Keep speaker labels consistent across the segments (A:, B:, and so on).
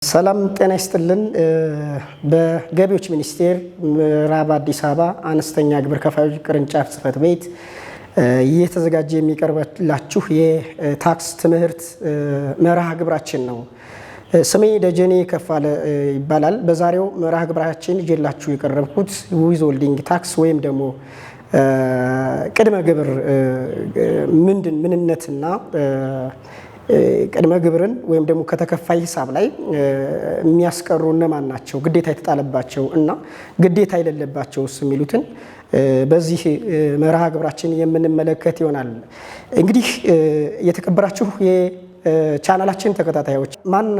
A: ሰላም ጤና ይስጥልን። በገቢዎች ሚኒስቴር ምዕራብ አዲስ አበባ አነስተኛ ግብር ከፋዮች ቅርንጫፍ ጽሕፈት ቤት እየተዘጋጀ የሚቀርብላችሁ የታክስ ትምህርት መርሃ ግብራችን ነው። ስሜ ደጀኔ ከፋለ ይባላል። በዛሬው መርሃ ግብራችን ይዤላችሁ የቀረብኩት ዊዝሆልዲንግ ታክስ ወይም ደግሞ ቅድመ ግብር ምንነትና ቅድመ ግብርን ወይም ደግሞ ከተከፋይ ሂሳብ ላይ የሚያስቀሩ እነማን ናቸው፣ ግዴታ የተጣለባቸው እና ግዴታ የሌለባቸውስ የሚሉትን በዚህ መርሃ ግብራችን የምንመለከት ይሆናል። እንግዲህ የተከበራችሁ የቻናላችን ተከታታዮች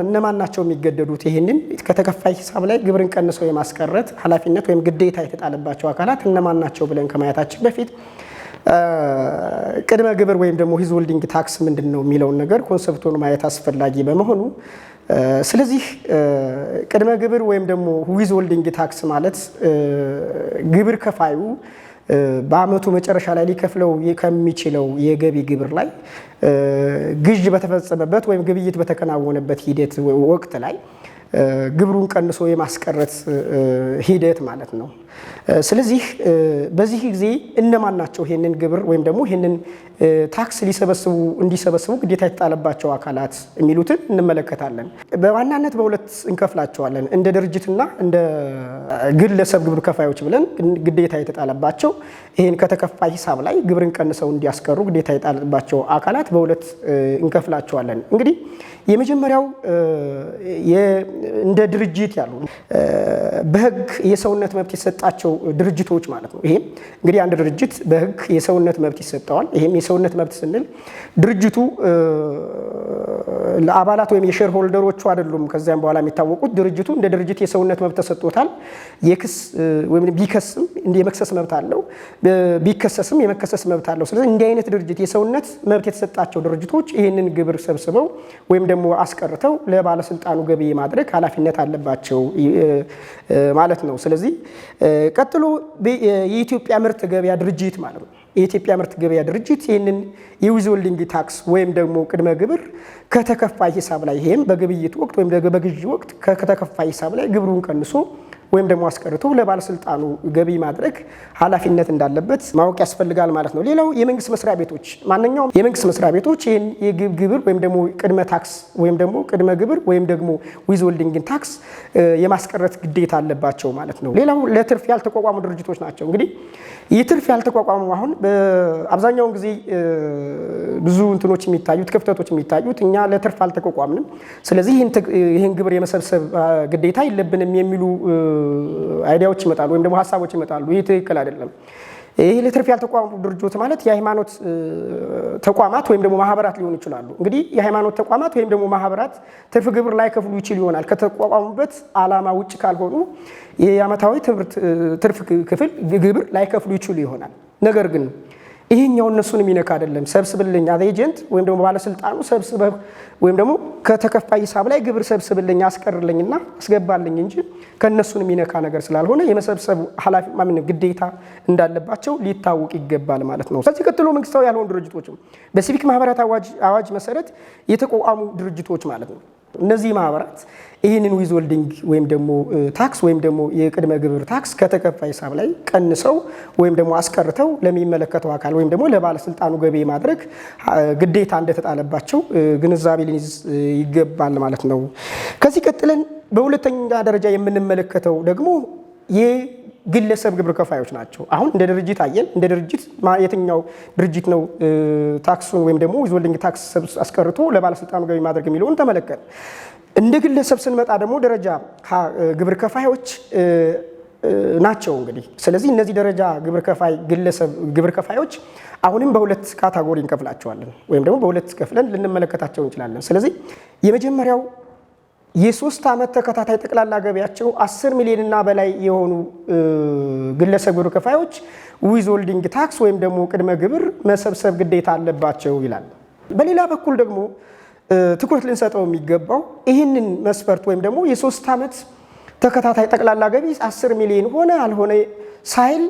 A: እነማን ናቸው የሚገደዱት? ይህንን ከተከፋይ ሂሳብ ላይ ግብርን ቀንሰው የማስቀረት ኃላፊነት ወይም ግዴታ የተጣለባቸው አካላት እነማን ናቸው ብለን ከማየታችን በፊት ቅድመ ግብር ወይም ደግሞ ዊዝሆልዲንግ ታክስ ምንድን ነው የሚለውን ነገር ኮንሰፕቱን ማየት አስፈላጊ በመሆኑ ስለዚህ ቅድመ ግብር ወይም ደግሞ ዊዝሆልዲንግ ታክስ ማለት ግብር ከፋዩ በአመቱ መጨረሻ ላይ ሊከፍለው ከሚችለው የገቢ ግብር ላይ ግዥ በተፈጸመበት ወይም ግብይት በተከናወነበት ሂደት ወቅት ላይ ግብሩን ቀንሶ የማስቀረት ሂደት ማለት ነው። ስለዚህ በዚህ ጊዜ እነማን ናቸው ይሄንን ግብር ወይም ደግሞ ይሄንን ታክስ እንዲሰበስቡ ግዴታ የተጣለባቸው አካላት የሚሉትን እንመለከታለን። በዋናነት በሁለት እንከፍላቸዋለን። እንደ ድርጅትና እንደ ግለሰብ ግብር ከፋዮች ብለን ግዴታ የተጣለባቸው ይሄን ከተከፋይ ሂሳብ ላይ ግብርን ቀንሰው እንዲያስቀሩ ግዴታ የተጣለባቸው አካላት በሁለት እንከፍላቸዋለን። እንግዲህ የመጀመሪያው እንደ ድርጅት ያሉ በሕግ የሰውነት መብት የተሰጣቸው ድርጅቶች ማለት ነው። ይሄም እንግዲህ አንድ ድርጅት በሕግ የሰውነት መብት ይሰጠዋል። ይሄም የሰውነት መብት ስንል ድርጅቱ ለአባላት ወይም የሼር ሆልደሮቹ አይደሉም። ከዚያም በኋላ የሚታወቁት ድርጅቱ እንደ ድርጅት የሰውነት መብት ተሰጥቶታል። የክስ ወይም ቢከስም የመክሰስ መብት አለው፣ ቢከሰስም የመከሰስ መብት አለው። ስለዚህ እንዲህ አይነት ድርጅት የሰውነት መብት የተሰጣቸው ድርጅቶች ይህንን ግብር ሰብስበው ወይም ደግሞ አስቀርተው ለባለስልጣኑ ገቢ ማድረግ ኃላፊነት አለባቸው ማለት ነው። ስለዚህ ቀጥሎ የኢትዮጵያ ምርት ገበያ ድርጅት ማለት ነው። የኢትዮጵያ ምርት ገበያ ድርጅት ይህንን የዊዝሆልዲንግ ታክስ ወይም ደግሞ ቅድመ ግብር ከተከፋይ ሂሳብ ላይ ይሄም በግብይት ወቅት ወይም በግዢ ወቅት ከተከፋይ ሂሳብ ላይ ግብሩን ቀንሶ ወይም ደግሞ አስቀርቶ ለባለስልጣኑ ገቢ ማድረግ ኃላፊነት እንዳለበት ማወቅ ያስፈልጋል ማለት ነው። ሌላው የመንግስት መስሪያ ቤቶች፣ ማንኛውም የመንግስት መስሪያ ቤቶች ይህን የግብር ወይም ደግሞ ቅድመ ታክስ ወይም ደግሞ ቅድመ ግብር ወይም ደግሞ ዊዝሆልዲንግ ታክስ የማስቀረት ግዴታ አለባቸው ማለት ነው። ሌላው ለትርፍ ያልተቋቋሙ ድርጅቶች ናቸው። እንግዲህ ይህ ትርፍ ያልተቋቋሙ አሁን በአብዛኛውን ጊዜ ብዙ እንትኖች የሚታዩት ክፍተቶች የሚታዩት እኛ ለትርፍ አልተቋቋምንም፣ ስለዚህ ይህን ግብር የመሰብሰብ ግዴታ የለብንም የሚሉ አይዲያዎች ይመጣሉ ወይም ደግሞ ሀሳቦች ይመጣሉ። ይህ ትክክል አይደለም። ይህ ለትርፍ ያልተቋቋሙ ድርጅቶች ማለት የሃይማኖት ተቋማት ወይም ደግሞ ማህበራት ሊሆኑ ይችላሉ። እንግዲህ የሃይማኖት ተቋማት ወይም ደግሞ ማህበራት ትርፍ ግብር ላይከፍሉ ይችል ይሆናል ከተቋቋሙበት ዓላማ ውጭ ካልሆኑ የዓመታዊ ትርፍ ክፍል ግብር ላይከፍሉ ይችሉ ይሆናል። ነገር ግን ይሄኛው እነሱን የሚነካ አይደለም። ሰብስብልኝ አዝ ኤጀንት ወይም ደግሞ ባለስልጣኑ ሰብስበህ ወይም ደግሞ ከተከፋይ ሂሳብ ላይ ግብር ሰብስብልኝ አስቀርልኝና አስገባልኝ እንጂ ከነሱን የሚነካ ነገር ስላልሆነ የመሰብሰብ ግዴታ እንዳለባቸው ሊታወቅ ይገባል ማለት ነው። ከዚህ ቀጥሎ መንግስታዊ ያልሆኑ ድርጅቶችም በሲቪክ ማህበራት አዋጅ መሰረት የተቋቋሙ ድርጅቶች ማለት ነው። እነዚህ ማህበራት ይህንን ዊዝሆልዲንግ ወይም ደግሞ ታክስ ወይም ደግሞ የቅድመ ግብር ታክስ ከተከፋይ ሂሳብ ላይ ቀንሰው ወይም ደግሞ አስቀርተው ለሚመለከተው አካል ወይም ደግሞ ለባለስልጣኑ ገቢ ማድረግ ግዴታ እንደተጣለባቸው ግንዛቤ ሊይዝ ይገባል ማለት ነው። ከዚህ ቀጥለን በሁለተኛ ደረጃ የምንመለከተው ደግሞ የግለሰብ ግብር ከፋዮች ናቸው። አሁን እንደ ድርጅት አየን። እንደ ድርጅት የትኛው ድርጅት ነው ታክሱን ወይም ደግሞ ዊዝሆልዲንግ ታክስ አስቀርቶ ለባለስልጣኑ ገቢ ማድረግ የሚለውን ተመለከተ። እንደ ግለሰብ ስንመጣ ደግሞ ደረጃ ግብር ከፋዮች ናቸው እንግዲህ። ስለዚህ እነዚህ ደረጃ ግለሰብ ግብር ከፋዮች አሁንም በሁለት ካታጎሪ እንከፍላቸዋለን ወይም ደግሞ በሁለት ከፍለን ልንመለከታቸው እንችላለን። ስለዚህ የመጀመሪያው የ3 ዓመት ተከታታይ ጠቅላላ ገቢያቸው 10 ሚሊዮን እና በላይ የሆኑ ግለሰብ ግብር ከፋዮች ዊዝሆልዲንግ ታክስ ወይም ደግሞ ቅድመ ግብር መሰብሰብ ግዴታ አለባቸው ይላል። በሌላ በኩል ደግሞ ትኩረት ልንሰጠው የሚገባው ይህንን መስፈርት ወይም ደግሞ የ3 ዓመት ተከታታይ ጠቅላላ ገቢ 10 ሚሊዮን ሆነ አልሆነ ሳይል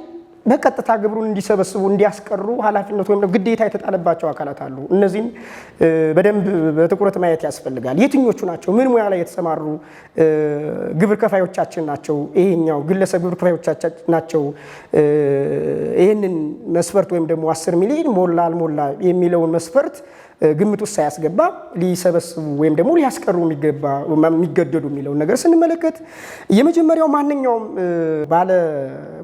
A: በቀጥታ ግብሩን እንዲሰበስቡ እንዲያስቀሩ ኃላፊነት ወይም ግዴታ የተጣለባቸው አካላት አሉ። እነዚህን በደንብ በትኩረት ማየት ያስፈልጋል። የትኞቹ ናቸው? ምን ሙያ ላይ የተሰማሩ ግብር ከፋዮቻችን ናቸው? ይሄኛው ግለሰብ ግብር ከፋዮቻችን ናቸው? ይህንን መስፈርት ወይም ደግሞ 10 ሚሊዮን ሞላ አልሞላ የሚለውን መስፈርት ግምት ውስጥ ሳያስገባ ሊሰበስቡ ወይም ደግሞ ሊያስቀሩ የሚገደዱ የሚለውን ነገር ስንመለከት የመጀመሪያው ማንኛውም ባለ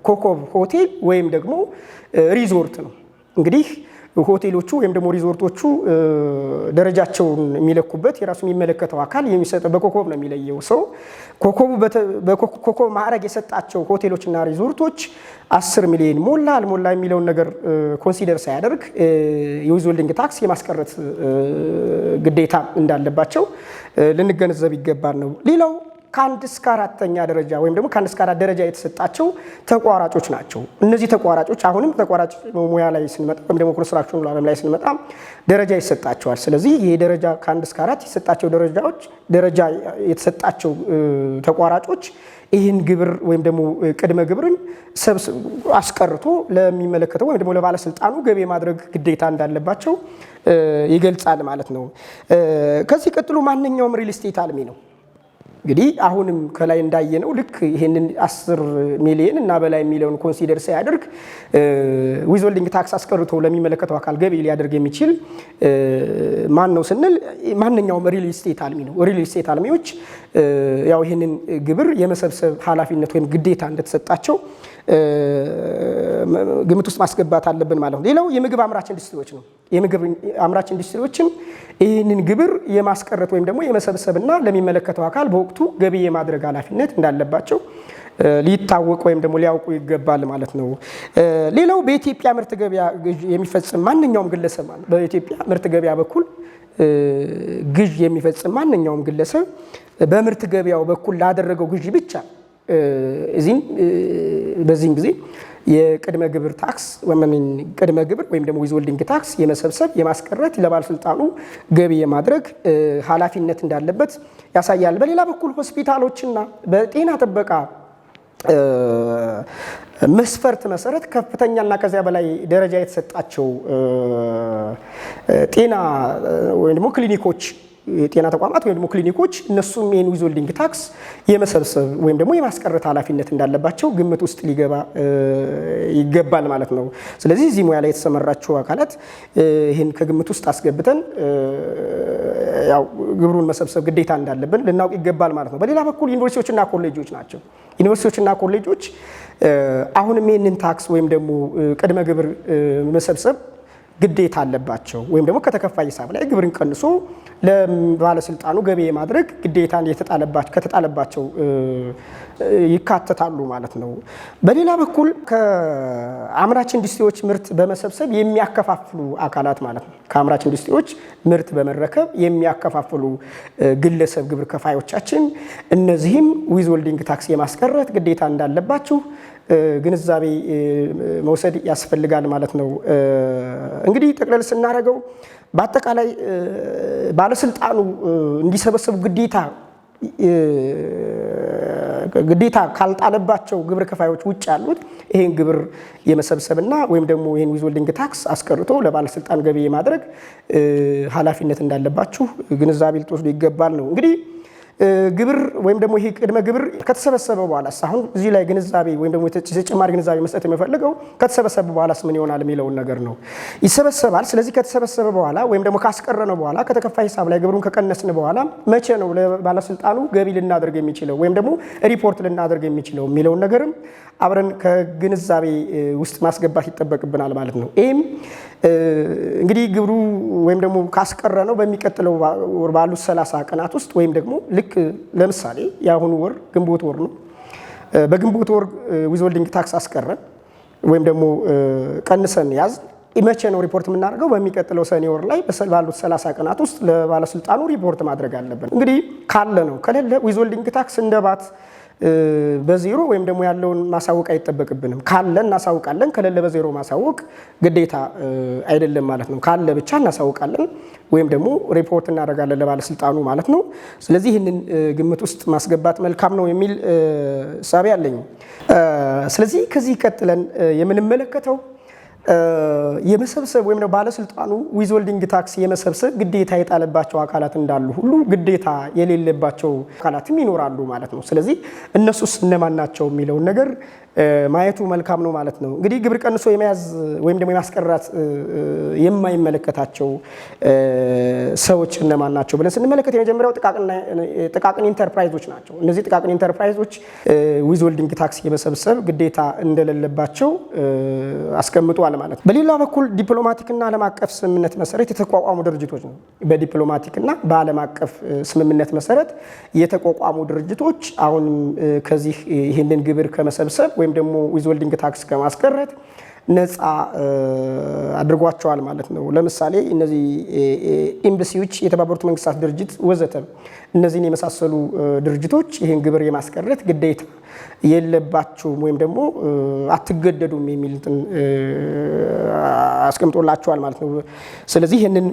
A: ኮከብ ሆቴል ወይም ደግሞ ሪዞርት ነው። እንግዲህ ሆቴሎቹ ወይም ደግሞ ሪዞርቶቹ ደረጃቸውን የሚለኩበት የራሱ የሚመለከተው አካል የሚሰጠው በኮከብ ነው የሚለየው ሰው በኮከብ ማዕረግ የሰጣቸው ሆቴሎችና ሪዞርቶች 10 ሚሊዮን ሞላ አልሞላ የሚለውን ነገር ኮንሲደር ሳያደርግ የዊዝሆልዲንግ ታክስ የማስቀረት ግዴታ እንዳለባቸው ልንገነዘብ ይገባል ነው። ሌላው ከአንድ እስከ አራተኛ ደረጃ ወይም ደግሞ ከአንድ እስከ አራት ደረጃ የተሰጣቸው ተቋራጮች ናቸው። እነዚህ ተቋራጮች አሁንም ተቋራጭ ሙያ ላይ ስንመጣ ወይም ደግሞ ኮንስትራክሽን ዓለም ላይ ስንመጣ ደረጃ ይሰጣቸዋል። ስለዚህ ይሄ ደረጃ ከአንድ እስከ አራት የተሰጣቸው ደረጃ የተሰጣቸው ተቋራጮች ይህን ግብር ወይም ደግሞ ቅድመ ግብርን አስቀርቶ ለሚመለከተው ወይም ደግሞ ለባለስልጣኑ ገቢ የማድረግ ግዴታ እንዳለባቸው ይገልጻል ማለት ነው። ከዚህ ቀጥሎ ማንኛውም ሪል ስቴት አልሚ ነው። እንግዲህ አሁንም ከላይ እንዳየነው ልክ ይሄንን 10 ሚሊዮን እና በላይ የሚለውን ኮንሲደር ሳያደርግ ዊዝሆልዲንግ ታክስ አስቀርቶ ለሚመለከተው አካል ገቢ ሊያደርግ የሚችል ማን ነው ስንል ማንኛውም ሪል ስቴት አልሚ ነው። ሪል ስቴት አልሚዎች ያው ይሄንን ግብር የመሰብሰብ ኃላፊነት ወይም ግዴታ እንደተሰጣቸው ግምት ውስጥ ማስገባት አለብን ማለት ነው። ሌላው የምግብ አምራች ኢንዱስትሪዎች ነው። የምግብ አምራች ኢንዱስትሪዎችም ይህንን ግብር የማስቀረት ወይም ደግሞ የመሰብሰብና ለሚመለከተው አካል በወቅቱ ገቢ የማድረግ ኃላፊነት እንዳለባቸው ሊታወቅ ወይም ደግሞ ሊያውቁ ይገባል ማለት ነው። ሌላው በኢትዮጵያ ምርት ገበያ ግዥ የሚፈጽም ማንኛውም ግለሰብ በኢትዮጵያ ምርት ገበያ በኩል ግዥ የሚፈጽም ማንኛውም ግለሰብ በምርት ገበያው በኩል ላደረገው ግዥ ብቻ በዚህም ጊዜ የቅድመ ግብር ታክስ ቅድመ ግብር ወይም ደግሞ ዊዝሆልዲንግ ታክስ የመሰብሰብ የማስቀረት ለባለስልጣኑ ገቢ የማድረግ ኃላፊነት እንዳለበት ያሳያል። በሌላ በኩል ሆስፒታሎችና በጤና ጥበቃ መስፈርት መሰረት ከፍተኛና ከዚያ በላይ ደረጃ የተሰጣቸው ጤና ወይም ደግሞ ክሊኒኮች የጤና ተቋማት ወይም ደግሞ ክሊኒኮች እነሱም ይህን ዊዝሆልዲንግ ታክስ የመሰብሰብ ወይም ደግሞ የማስቀረት ኃላፊነት እንዳለባቸው ግምት ውስጥ ሊገባ ይገባል ማለት ነው። ስለዚህ እዚህ ሙያ ላይ የተሰማራችሁ አካላት ይህን ከግምት ውስጥ አስገብተን ያው ግብሩን መሰብሰብ ግዴታ እንዳለብን ልናውቅ ይገባል ማለት ነው። በሌላ በኩል ዩኒቨርሲቲዎችና ኮሌጆች ናቸው። ዩኒቨርሲቲዎችና ኮሌጆች አሁንም ይህንን ታክስ ወይም ደግሞ ቅድመ ግብር መሰብሰብ ግዴታ አለባቸው ወይም ደግሞ ከተከፋይ ሂሳብ ላይ ግብርን ቀንሶ ለባለስልጣኑ ገቢ የማድረግ ግዴታ ከተጣለባቸው ይካተታሉ ማለት ነው። በሌላ በኩል ከአምራች ኢንዱስትሪዎች ምርት በመሰብሰብ የሚያከፋፍሉ አካላት ማለት ነው። ከአምራች ኢንዱስትሪዎች ምርት በመረከብ የሚያከፋፍሉ ግለሰብ ግብር ከፋዮቻችን እነዚህም ዊዝሆልዲንግ ታክስ የማስቀረት ግዴታ እንዳለባችሁ ግንዛቤ መውሰድ ያስፈልጋል ማለት ነው። እንግዲህ ጠቅለል ስናደርገው በአጠቃላይ ባለስልጣኑ እንዲሰበሰቡ ግዴታ ካልጣለባቸው ግብር ከፋዮች ውጭ ያሉት ይሄን ግብር የመሰብሰብና ወይም ደግሞ ይሄን ዊዝሆልዲንግ ታክስ አስቀርቶ ለባለስልጣን ገቢ የማድረግ ኃላፊነት እንዳለባችሁ ግንዛቤ ልትወስዱ ይገባል ነው። እንግዲህ ግብር ወይም ደግሞ ይሄ ቅድመ ግብር ከተሰበሰበ በኋላ አሁን እዚህ ላይ ግንዛቤ ወይም ደግሞ ተጨማሪ ግንዛቤ መስጠት የሚፈልገው ከተሰበሰበ በኋላስ ምን ይሆናል የሚለውን ነገር ነው። ይሰበሰባል። ስለዚህ ከተሰበሰበ በኋላ ወይም ደግሞ ካስቀረነ በኋላ ከተከፋይ ሂሳብ ላይ ግብሩን ከቀነስን በኋላ መቼ ነው ለባለስልጣኑ ገቢ ልናደርግ የሚችለው ወይም ደግሞ ሪፖርት ልናደርግ የሚችለው የሚለውን ነገርም አብረን ከግንዛቤ ውስጥ ማስገባት ይጠበቅብናል ማለት ነው። ይህም እንግዲህ ግብሩ ወይም ደግሞ ካስቀረነው በሚቀጥለው ወር ባሉት 30 ቀናት ውስጥ ወይም ደግሞ ልክ ለምሳሌ የአሁኑ ወር ግንቦት ወር ነው። በግንቦት ወር ዊዝሆልዲንግ ታክስ አስቀረን ወይም ደግሞ ቀንሰን ያዝ መቼ ነው ሪፖርት የምናደርገው? በሚቀጥለው ሰኔ ወር ላይ ባሉት 30 ቀናት ውስጥ ለባለስልጣኑ ሪፖርት ማድረግ አለብን። እንግዲህ ካለ ነው። ከሌለ ዊዝሆልዲንግ ታክስ እንደ ባት በዜሮ ወይም ደግሞ ያለውን ማሳወቅ አይጠበቅብንም። ካለ እናሳውቃለን፣ ከሌለ በዜሮ ማሳወቅ ግዴታ አይደለም ማለት ነው። ካለ ብቻ እናሳውቃለን ወይም ደግሞ ሪፖርት እናደርጋለን ለባለስልጣኑ ማለት ነው። ስለዚህ ይህንን ግምት ውስጥ ማስገባት መልካም ነው የሚል እሳቤ አለኝ። ስለዚህ ከዚህ ቀጥለን የምንመለከተው የመሰብሰብ ወይም ደግሞ ባለስልጣኑ ዊዝሆልዲንግ ታክስ የመሰብሰብ ግዴታ የጣለባቸው አካላት እንዳሉ ሁሉ ግዴታ የሌለባቸው አካላትም ይኖራሉ ማለት ነው። ስለዚህ እነሱስ እነማን ናቸው የሚለውን ነገር ማየቱ መልካም ነው ማለት ነው። እንግዲህ ግብር ቀንሶ የመያዝ ወይም ደግሞ የማስቀራት የማይመለከታቸው ሰዎች እነማን ናቸው ብለን ስንመለከት የመጀመሪያው ጥቃቅን ኢንተርፕራይዞች ናቸው። እነዚህ ጥቃቅን ኢንተርፕራይዞች ዊዝሆልዲንግ ታክስ የመሰብሰብ ግዴታ እንደሌለባቸው አስቀምጧል ማለት ነው። በሌላ በኩል ዲፕሎማቲክና ዓለም አቀፍ ስምምነት መሰረት የተቋቋሙ ድርጅቶች ነው። በዲፕሎማቲክና በዓለም አቀፍ ስምምነት መሰረት የተቋቋሙ ድርጅቶች አሁንም ከዚህ ይህንን ግብር ከመሰብሰብ ወይም ደግሞ ዊዝሆልዲንግ ታክስ ከማስቀረት ነፃ አድርጓቸዋል ማለት ነው። ለምሳሌ እነዚህ ኤምባሲዎች፣ የተባበሩት መንግስታት ድርጅት ወዘተ እነዚህን የመሳሰሉ ድርጅቶች ይህን ግብር የማስቀረት ግዴታ የለባቸውም ወይም ደግሞ አትገደዱም የሚል አስቀምጦላቸዋል ማለት ነው። ስለዚህ ይህንን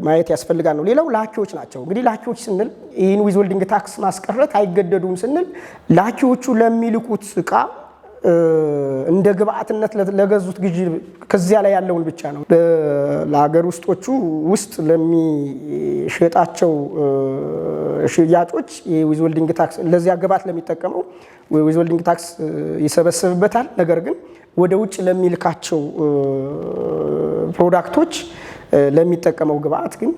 A: ማየት ያስፈልጋል ነው። ሌላው ላኪዎች ናቸው። እንግዲህ ላኪዎች ስንል ይህን ዊዝሆልዲንግ ታክስ ማስቀረት አይገደዱም ስንል ላኪዎቹ ለሚልኩት እቃ እንደ ግብአትነት ለገዙት ግዢ ከዚያ ላይ ያለውን ብቻ ነው። ለሀገር ውስጦቹ ውስጥ ለሚሸጣቸው ሽያጮች የዊዝሆልዲንግ ታክስ ለዚያ ግብአት ለሚጠቀመው ዊዝሆልዲንግ ታክስ ይሰበስብበታል። ነገር ግን ወደ ውጭ ለሚልካቸው ፕሮዳክቶች ለሚጠቀመው ግብአት ግን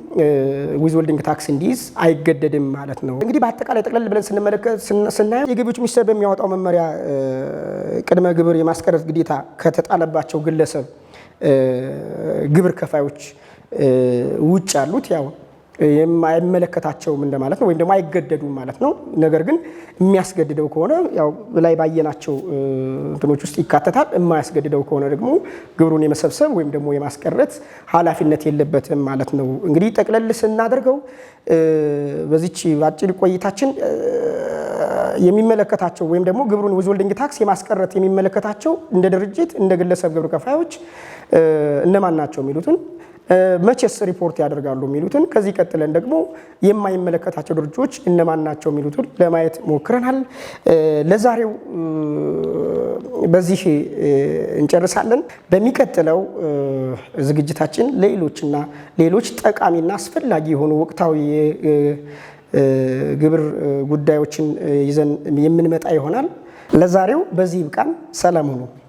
A: ዊዝሆልዲንግ ታክስ እንዲይዝ አይገደድም ማለት ነው። እንግዲህ በአጠቃላይ ጠቅለል ብለን ስናየው የገቢዎች ሚኒስቴር በሚያወጣው መመሪያ ቅድመ ግብር የማስቀረት ግዴታ ከተጣለባቸው ግለሰብ ግብር ከፋዮች ውጭ ያሉት ያው የማይመለከታቸውም እንደማለት ነው፣ ወይም ደግሞ አይገደዱም ማለት ነው። ነገር ግን የሚያስገድደው ከሆነ ያው ላይ ባየናቸው እንትኖች ውስጥ ይካተታል። የማያስገድደው ከሆነ ደግሞ ግብሩን የመሰብሰብ ወይም ደግሞ የማስቀረት ኃላፊነት የለበትም ማለት ነው። እንግዲህ ጠቅለል ስናደርገው በዚች አጭር ቆይታችን የሚመለከታቸው ወይም ደግሞ ግብሩን ዊዝሆልዲንግ ታክስ የማስቀረት የሚመለከታቸው እንደ ድርጅት እንደ ግለሰብ ግብር ከፋዮች እነማን ናቸው የሚሉትን መቼስ ሪፖርት ያደርጋሉ የሚሉትን ከዚህ ቀጥለን ደግሞ የማይመለከታቸው ድርጅቶች እነማን ናቸው የሚሉትን ለማየት ሞክረናል። ለዛሬው በዚህ እንጨርሳለን። በሚቀጥለው ዝግጅታችን ሌሎች ጠቃሚና አስፈላጊ የሆኑ ወቅታዊ ግብር ጉዳዮችን ይዘን የምንመጣ ይሆናል። ለዛሬው በዚህ ይብቃን። ሰላም ሁኑ።